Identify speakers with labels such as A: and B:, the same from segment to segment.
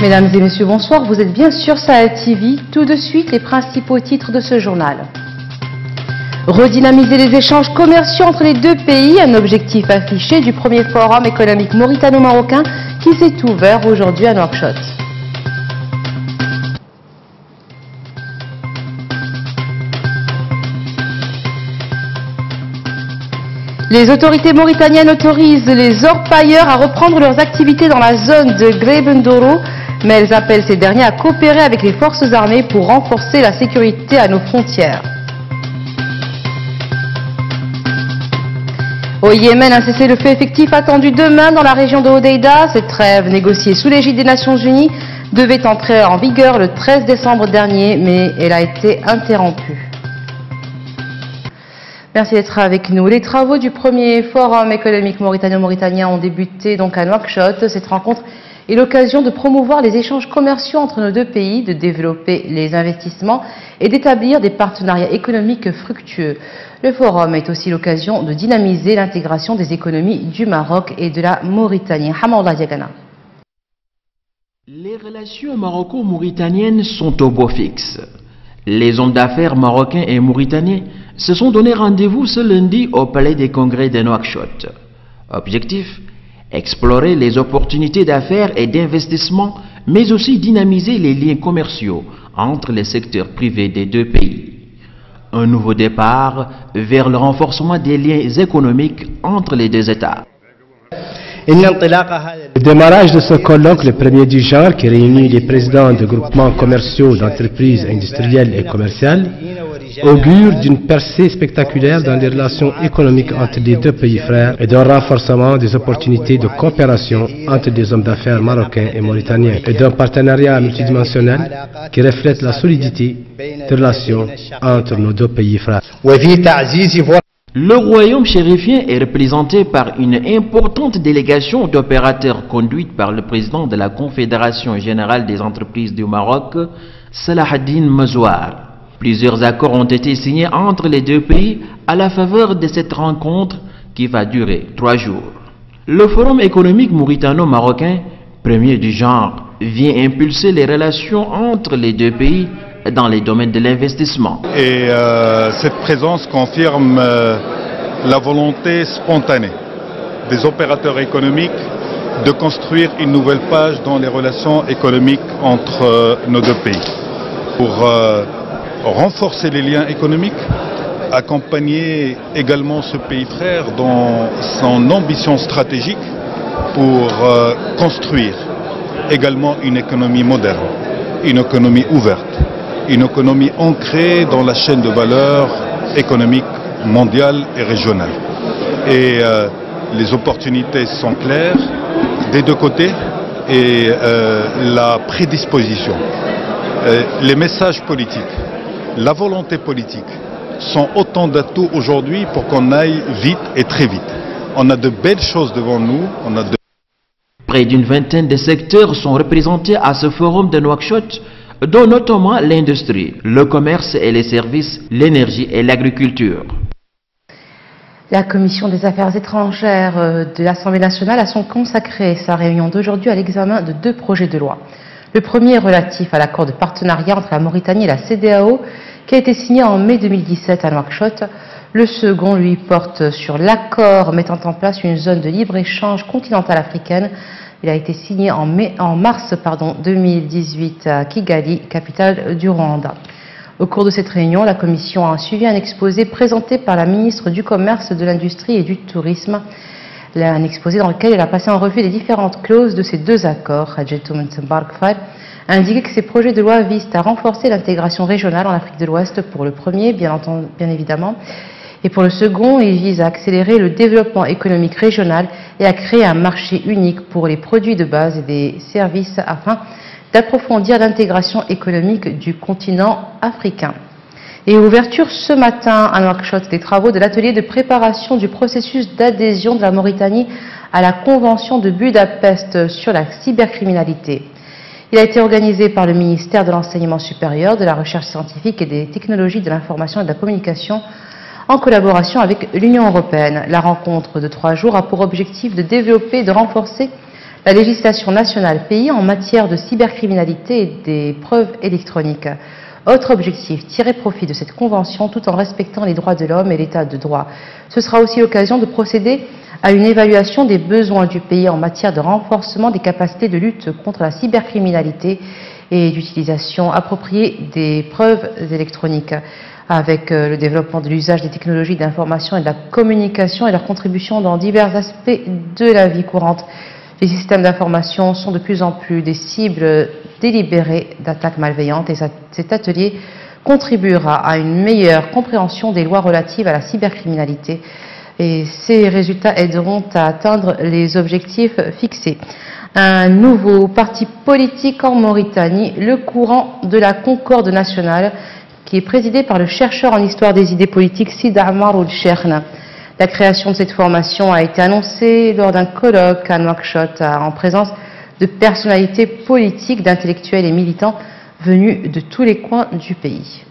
A: Mesdames et messieurs, bonsoir. Vous êtes bien sur Sahel TV. Tout de suite, les principaux titres de ce journal. Redynamiser les échanges commerciaux entre les deux pays, un objectif affiché du premier forum économique mauritano-marocain qui s'est ouvert aujourd'hui à Nouakchott. Les autorités mauritaniennes autorisent les orpailleurs à reprendre leurs activités dans la zone de Greibendoro, mais elles appellent ces derniers à coopérer avec les forces armées pour renforcer la sécurité à nos frontières. Au Yémen, un cessez-le-feu effectif attendu demain dans la région de Hodeïda. Cette trêve, négociée sous l'égide des Nations Unies, devait entrer en vigueur le 13 décembre dernier, mais elle a été interrompue. Merci d'être avec nous. Les travaux du premier forum économique mauritano-mauritanien ont débuté donc à Nouakchott. Cette rencontre est l'occasion de promouvoir les échanges commerciaux entre nos deux pays, de développer les investissements et d'établir des partenariats économiques fructueux. Le forum est aussi l'occasion de dynamiser l'intégration des économies du Maroc et de la Mauritanie. Hamallah Diagana.
B: Les relations maroco-mauritaniennes sont au beau fixe. Les hommes d'affaires marocains et mauritaniens se sont donné rendez-vous ce lundi au Palais des Congrès de Nouakchott. Objectif: explorer les opportunités d'affaires et d'investissement, mais aussi dynamiser les liens commerciaux entre les secteurs privés des deux pays. Un nouveau départ vers le renforcement des liens économiques entre les deux États.
C: Le démarrage de ce colloque, le premier du genre, qui réunit les présidents de groupements commerciaux, d'entreprises industrielles et commerciales, augure d'une percée spectaculaire dans les relations économiques entre les deux pays frères et d'un renforcement des opportunités de coopération entre des hommes d'affaires marocains et mauritaniens et d'un partenariat multidimensionnel qui reflète la solidité des relations entre nos deux pays frères.
B: Le royaume chérifien est représenté par une importante délégation d'opérateurs conduite par le président de la Confédération générale des entreprises du Maroc, Salahaddine Mazouar. Plusieurs accords ont été signés entre les deux pays à la faveur de cette rencontre qui va durer 3 jours. Le Forum économique mauritano-marocain, premier du genre, vient impulser les relations entre les deux pays dans les domaines de l'investissement.
D: Et cette présence confirme la volonté spontanée des opérateurs économiques de construire une nouvelle page dans les relations économiques entre nos deux pays. Pour renforcer les liens économiques, accompagner également ce pays frère dans son ambition stratégique pour construire également une économie moderne, une économie ouverte, une économie ancrée dans la chaîne de valeur économique mondiale et régionale. Et les opportunités sont claires des deux côtés et la prédisposition, les messages politiques, la volonté politique sont autant d'atouts aujourd'hui pour qu'on aille vite et très vite. On a de belles choses devant nous.
B: Près d'une vingtaine de secteurs sont représentés à ce forum de Nouakchott, dont notamment l'industrie, le commerce et les services, l'énergie et l'agriculture.
A: La Commission des affaires étrangères de l'Assemblée nationale a consacré sa réunion d'aujourd'hui à l'examen de 2 projets de loi. Le premier relatif à l'accord de partenariat entre la Mauritanie et la CEDEAO qui a été signé en mai 2017 à Nouakchott. Le second, lui, porte sur l'accord mettant en place une zone de libre-échange continentale africaine. Il a été signé en mars 2018 à Kigali, capitale du Rwanda. Au cours de cette réunion, la Commission a suivi un exposé présenté par la ministre du Commerce, de l'Industrie et du Tourisme. Un exposé dans lequel elle a passé en revue les différentes clauses de ces 2 accords. A indiqué que ces projets de loi visent à renforcer l'intégration régionale en Afrique de l'Ouest pour le premier, bien évidemment, et pour le second, il vise à accélérer le développement économique régional et à créer un marché unique pour les produits de base et des services afin d'approfondir l'intégration économique du continent africain. Et ouverture ce matin à Nouakchott des travaux de l'atelier de préparation du processus d'adhésion de la Mauritanie à la Convention de Budapest sur la cybercriminalité. Il a été organisé par le ministère de l'Enseignement supérieur, de la Recherche scientifique et des technologies de l'information et de la communication en collaboration avec l'Union européenne. La rencontre de 3 jours a pour objectif de développer et de renforcer la législation nationale pays en matière de cybercriminalité et des preuves électroniques. Autre objectif, tirer profit de cette convention tout en respectant les droits de l'homme et l'état de droit. Ce sera aussi l'occasion de procéder à une évaluation des besoins du pays en matière de renforcement des capacités de lutte contre la cybercriminalité et d'utilisation appropriée des preuves électroniques, avec le développement de l'usage des technologies d'information et de la communication et leur contribution dans divers aspects de la vie courante. Les systèmes d'information sont de plus en plus des cibles délibérées d'attaques malveillantes et cet atelier contribuera à une meilleure compréhension des lois relatives à la cybercriminalité et ces résultats aideront à atteindre les objectifs fixés. Un nouveau parti politique en Mauritanie, le courant de la Concorde nationale, qui est présidé par le chercheur en histoire des idées politiques Sid Ammar Ould-Cheikhna. La création de cette formation a été annoncée lors d'un colloque à Nouakchott en présence de personnalités politiques, d'intellectuels et militants venus de tous les coins du pays.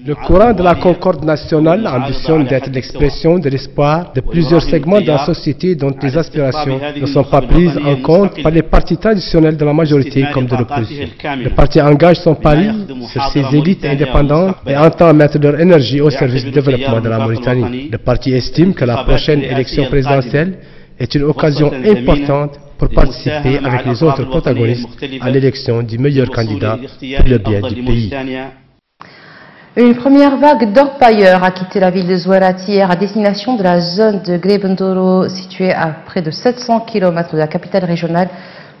C: Le courant de la Concorde nationale ambitionne d'être l'expression de l'espoir de plusieurs segments de la société dont les aspirations ne sont pas prises en compte par les partis traditionnels de la majorité comme de l'opposition. Le parti engage son pari sur ses élites indépendantes et entend mettre leur énergie au service du développement de la Mauritanie. Le parti estime que la prochaine élection présidentielle est une occasion importante pour participer avec les autres protagonistes à l'élection du meilleur candidat pour le bien du pays.
A: Une première vague d'orpailleurs a quitté la ville de Zouarate hier à destination de la zone de Grebendoro, située à près de 700 km de la capitale régionale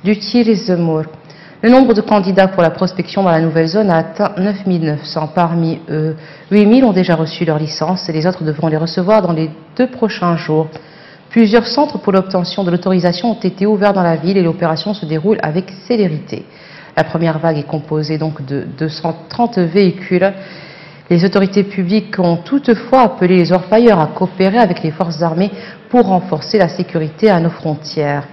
A: du Tirizemmour. Le nombre de candidats pour la prospection dans la nouvelle zone a atteint 9 900. Parmi eux, 8 000 ont déjà reçu leur licence et les autres devront les recevoir dans les 2 prochains jours. Plusieurs centres pour l'obtention de l'autorisation ont été ouverts dans la ville et l'opération se déroule avec célérité. La première vague est composée donc de 230 véhicules. Les autorités publiques ont toutefois appelé les orpailleurs à coopérer avec les forces armées pour renforcer la sécurité à nos frontières.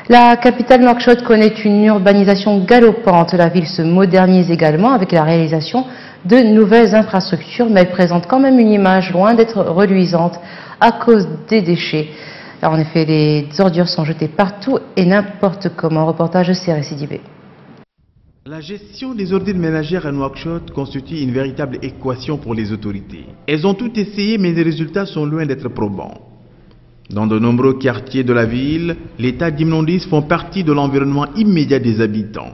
A: La capitale Nouakchott connaît une urbanisation galopante. La ville se modernise également avec la réalisation de nouvelles infrastructures, mais elle présente quand même une image loin d'être reluisante à cause des déchets. Alors, en effet, les ordures sont jetées partout et n'importe comment. Reportage de CRSIDB.
E: La gestion des ordures ménagères à Nouakchott constitue une véritable équation pour les autorités. Elles ont tout essayé, mais les résultats sont loin d'être probants. Dans de nombreux quartiers de la ville, les tas d'immondices font partie de l'environnement immédiat des habitants.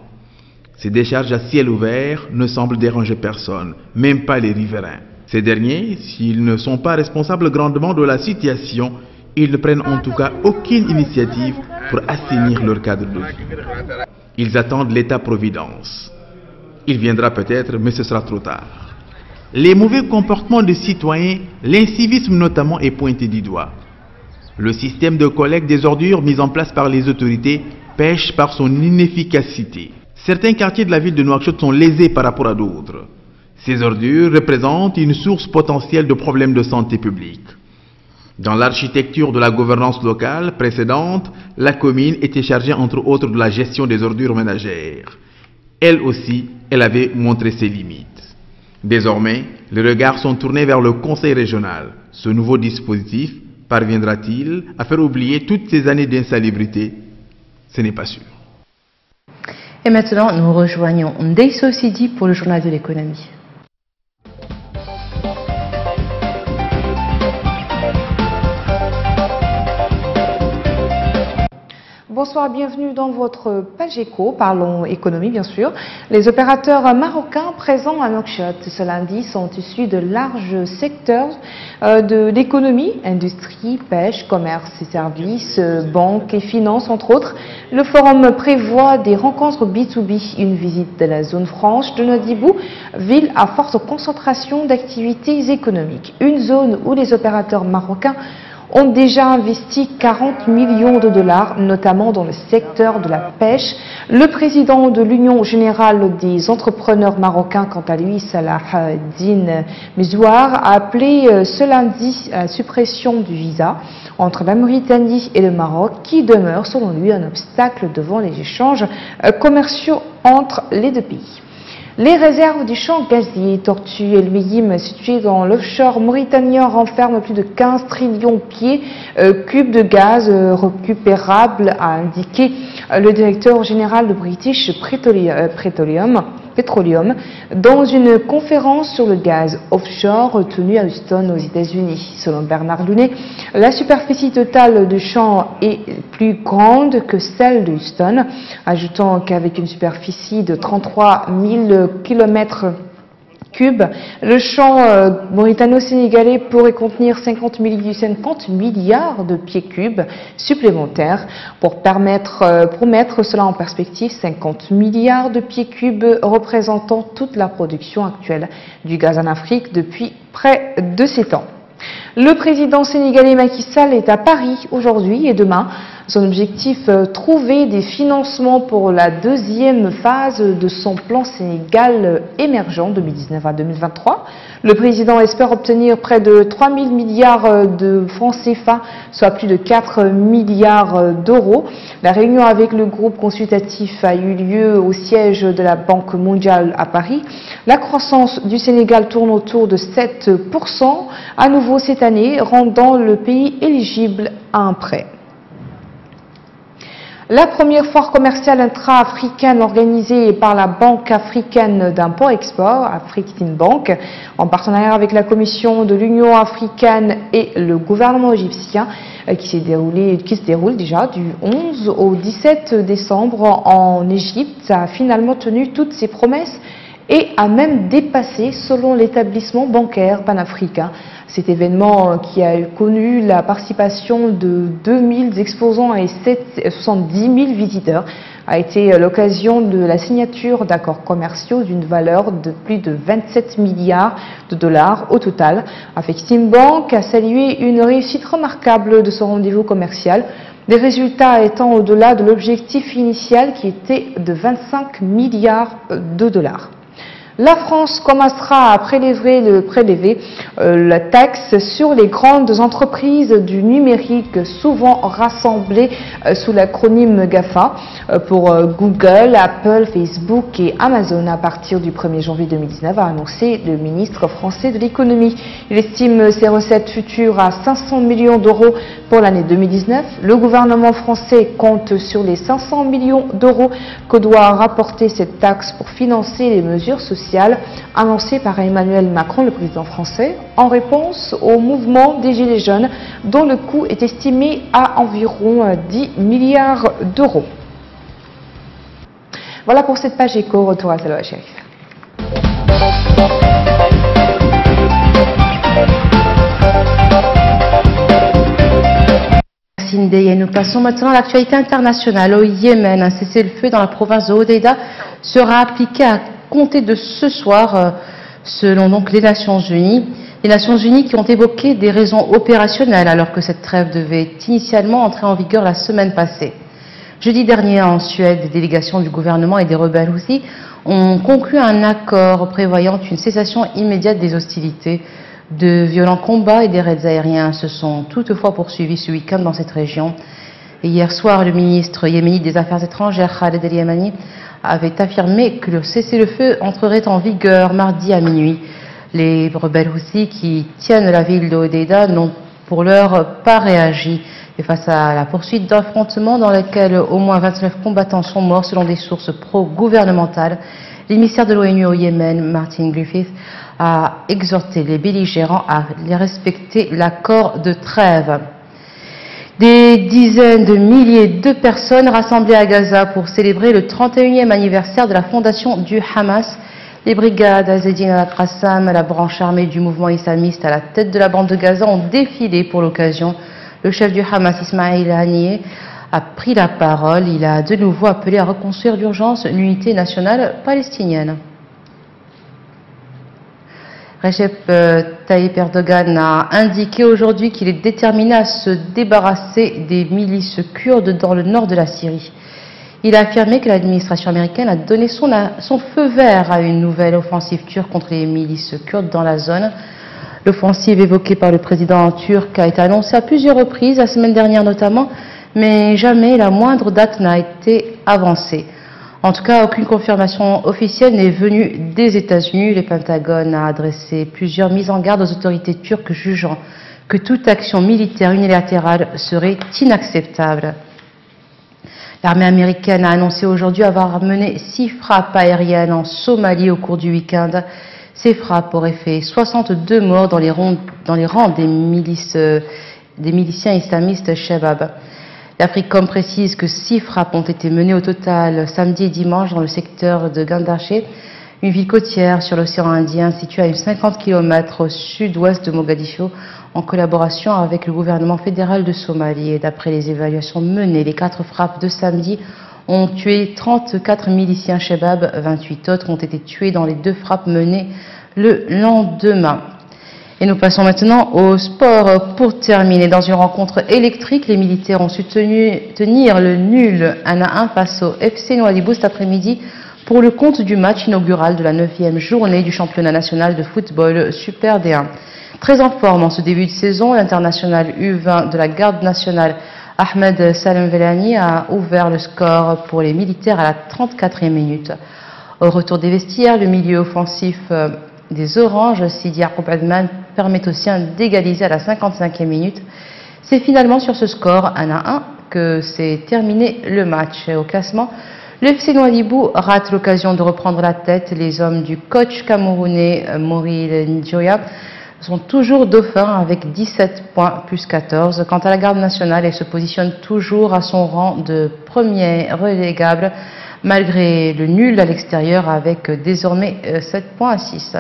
E: Ces décharges à ciel ouvert ne semblent déranger personne, même pas les riverains. Ces derniers, s'ils ne sont pas responsables grandement de la situation, ils ne prennent en tout cas aucune initiative pour assainir leur cadre de vie. Ils attendent l'État-providence. Il viendra peut-être, mais ce sera trop tard. Les mauvais comportements des citoyens, l'incivisme notamment, est pointé du doigt. Le système de collecte des ordures mis en place par les autorités pêche par son inefficacité. Certains quartiers de la ville de Nouakchott sont lésés par rapport à d'autres. Ces ordures représentent une source potentielle de problèmes de santé publique. Dans l'architecture de la gouvernance locale précédente, la commune était chargée entre autres de la gestion des ordures ménagères. Elle aussi, elle avait montré ses limites. Désormais, les regards sont tournés vers le conseil régional. Ce nouveau dispositif parviendra-t-il à faire oublier toutes ces années d'insalubrité? Ce n'est pas sûr.
A: Et maintenant, nous rejoignons Ndeiso Sidi pour le journal de l'économie.
F: Bonsoir, bienvenue dans votre page éco. Parlons économie, bien sûr. Les opérateurs marocains présents à Nouakchott ce lundi sont issus de larges secteurs de l'économie, industrie, pêche, commerce et services, banques et finances, entre autres. Le forum prévoit des rencontres B2B, une visite de la zone franche de Nodibou, ville à forte concentration d'activités économiques. Une zone où les opérateurs marocains ont déjà investi 40 millions de dollars, notamment dans le secteur de la pêche. Le président de l'Union générale des entrepreneurs marocains, quant à lui, Salah Din Mezouar, a appelé ce lundi à la suppression du visa entre la Mauritanie et le Maroc, qui demeure, selon lui, un obstacle devant les échanges commerciaux entre les deux pays. Les réserves du champ gazier Tortue El Meyim, situé dans l'offshore mauritanien, renferment plus de 15 trillions pieds cubes de gaz récupérable, a indiqué le directeur général de British Petroleum dans une conférence sur le gaz offshore tenue à Houston aux États-Unis. Selon Bernard Lunet, la superficie totale du champ est plus grande que celle de Houston, ajoutant qu'avec une superficie de 33 000 km3, le champ mauritano-sénégalais pourrait contenir 50 milliards de pieds cubes supplémentaires. Pour mettre cela en perspective, 50 milliards de pieds cubes représentant toute la production actuelle du gaz en Afrique depuis près de 7 ans. Le président sénégalais Macky Sall est à Paris aujourd'hui et demain. Son objectif, trouver des financements pour la deuxième phase de son plan Sénégal émergent 2019 à 2023. Le président espère obtenir près de 3 000 milliards de francs CFA, soit plus de 4 milliards d'euros. La réunion avec le groupe consultatif a eu lieu au siège de la Banque mondiale à Paris. La croissance du Sénégal tourne autour de 7% à nouveau cette année, rendant le pays éligible à un prêt. La première foire commerciale intra-africaine organisée par la Banque africaine d'import-export, Afreximbank, en partenariat avec la Commission de l'Union africaine et le gouvernement égyptien, qui se déroule déjà du 11 au 17 décembre en Égypte, a finalement tenu toutes ses promesses et a même dépassé, selon l'établissement bancaire panafricain. Cet événement, qui a connu la participation de 2000 exposants et 70 000 visiteurs, a été l'occasion de la signature d'accords commerciaux d'une valeur de plus de 27 milliards de dollars au total. Afreximbank a salué une réussite remarquable de ce rendez-vous commercial, des résultats étant au-delà de l'objectif initial qui était de 25 milliards de dollars. La France commencera à prélever la taxe sur les grandes entreprises du numérique, souvent rassemblées sous l'acronyme GAFA, pour Google, Apple, Facebook et Amazon à partir du 1er janvier 2019, a annoncé le ministre français de l'économie. Il estime ses recettes futures à 500 millions d'euros pour l'année 2019. Le gouvernement français compte sur les 500 millions d'euros que doit rapporter cette taxe pour financer les mesures sociales annoncées par Emmanuel Macron, le président français, en réponse au mouvement des Gilets jaunes, dont le coût est estimé à environ 10 milliards d'euros. Voilà pour cette page éco. Retour à Salwa Chérif.
A: Merci Ndeye. Nous passons maintenant à l'actualité internationale. Au Yémen, un cessez-le-feu dans la province de Hodeïda sera appliqué à compter de ce soir, selon donc les Nations Unies. Les Nations Unies qui ont évoqué des raisons opérationnelles alors que cette trêve devait initialement entrer en vigueur la semaine passée. Jeudi dernier, en Suède, des délégations du gouvernement et des rebelles Houthis ont conclu un accord prévoyant une cessation immédiate des hostilités. De violents combats et des raids aériens se sont toutefois poursuivis ce week-end dans cette région. Et hier soir, le ministre yéménite des Affaires étrangères, Khaled El-Yamani, avait affirmé que le cessez-le-feu entrerait en vigueur mardi à minuit. Les rebelles Houthis qui tiennent la ville de Hodeïda n'ont pour l'heure pas réagi. Et face à la poursuite d'affrontements dans lesquels au moins 29 combattants sont morts selon des sources pro-gouvernementales, l'émissaire de l'ONU au Yémen, Martin Griffiths, a exhorté les belligérants à respecter l'accord de trêve. Des dizaines de milliers de personnes rassemblées à Gaza pour célébrer le 31e anniversaire de la fondation du Hamas. Les brigades Azedine al-Qassam, la branche armée du mouvement islamiste à la tête de la bande de Gaza, ont défilé pour l'occasion. Le chef du Hamas, Ismail Haniyeh, a pris la parole. Il a de nouveau appelé à reconstruire d'urgence l'unité nationale palestinienne. Recep Tayyip Erdogan a indiqué aujourd'hui qu'il est déterminé à se débarrasser des milices kurdes dans le nord de la Syrie. Il a affirmé que l'administration américaine a donné son feu vert à une nouvelle offensive turque contre les milices kurdes dans la zone. L'offensive évoquée par le président turc a été annoncée à plusieurs reprises, la semaine dernière notamment, mais jamais la moindre date n'a été avancée. En tout cas, aucune confirmation officielle n'est venue des États-Unis. Le Pentagone a adressé plusieurs mises en garde aux autorités turques, jugeant que toute action militaire unilatérale serait inacceptable. L'armée américaine a annoncé aujourd'hui avoir mené 6 frappes aériennes en Somalie au cours du week-end. Ces frappes auraient fait 62 morts dans les rangs des miliciens islamistes Shabab. L'Africom précise que 6 frappes ont été menées au total samedi et dimanche dans le secteur de Gandaché, une ville côtière sur l'océan Indien située à 50 km au sud-ouest de Mogadiscio, en collaboration avec le gouvernement fédéral de Somalie. Et d'après les évaluations menées, les 4 frappes de samedi ont tué 34 miliciens Shabab, 28 autres ont été tués dans les 2 frappes menées le lendemain. Et nous passons maintenant au sport. Pour terminer, dans une rencontre électrique, les militaires ont su tenir le nul 1-1 face au FC Nouadhibou cet après-midi pour le compte du match inaugural de la 9e journée du championnat national de football Super D1. Très en forme en ce début de saison, l'international U20 de la garde nationale Ahmed Salem Velani a ouvert le score pour les militaires à la 34e minute. Au retour des vestiaires, le milieu offensif des Oranges, Sidi Yacoub Adman, permet aux siens d'égaliser à la 55e minute. C'est finalement sur ce score 1-1 que s'est terminé le match. Au classement, le FC Nouadhibou rate l'occasion de reprendre la tête. Les hommes du coach camerounais Maurice Ndjoya sont toujours dauphins avec 17 points plus 14. Quant à la garde nationale, elle se positionne toujours à son rang de premier relégable malgré le nul à l'extérieur avec désormais 7 points à 6.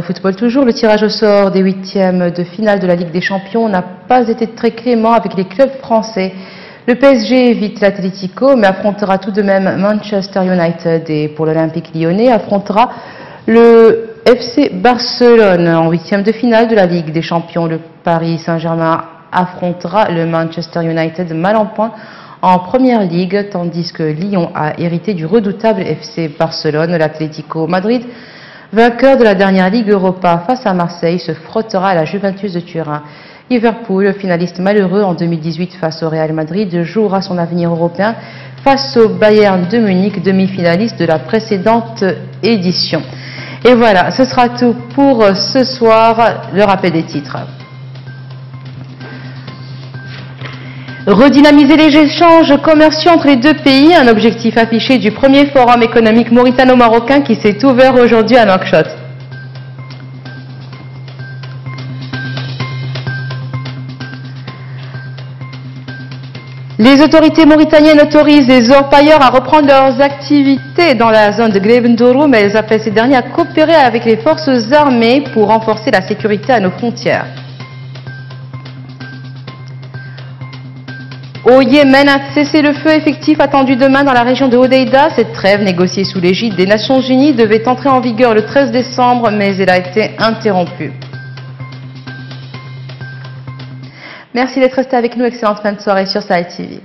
A: Football toujours, le tirage au sort des 8e de finale de la Ligue des Champions n'a pas été très clément avec les clubs français. Le PSG évite l'Atlético mais affrontera tout de même Manchester United et pour l'Olympique lyonnais affrontera le FC Barcelone en 8e de finale de la Ligue des Champions. Le Paris Saint-Germain affrontera le Manchester United mal en point en première ligue, tandis que Lyon a hérité du redoutable FC Barcelone. L'Atlético Madrid, vainqueur de la dernière Ligue Europa face à Marseille, se frottera à la Juventus de Turin. Liverpool, finaliste malheureux en 2018 face au Real Madrid, jouera son avenir européen face au Bayern de Munich, demi-finaliste de la précédente édition. Et voilà, ce sera tout pour ce soir. Le rappel des titres. Redynamiser les échanges commerciaux entre les deux pays, un objectif affiché du premier forum économique mauritano-marocain qui s'est ouvert aujourd'hui à Nouakchott. Les autorités mauritaniennes autorisent les orpailleurs à reprendre leurs activités dans la zone de Grebendourou, mais elles appellent ces derniers à coopérer avec les forces armées pour renforcer la sécurité à nos frontières. Au Yémen, un cessez-le-feu effectif attendu demain dans la région de Hodeïda. Cette trêve négociée sous l'égide des Nations Unies devait entrer en vigueur le 13 décembre, mais elle a été interrompue. Merci d'être resté avec nous. Excellente fin de soirée sur Sahel TV.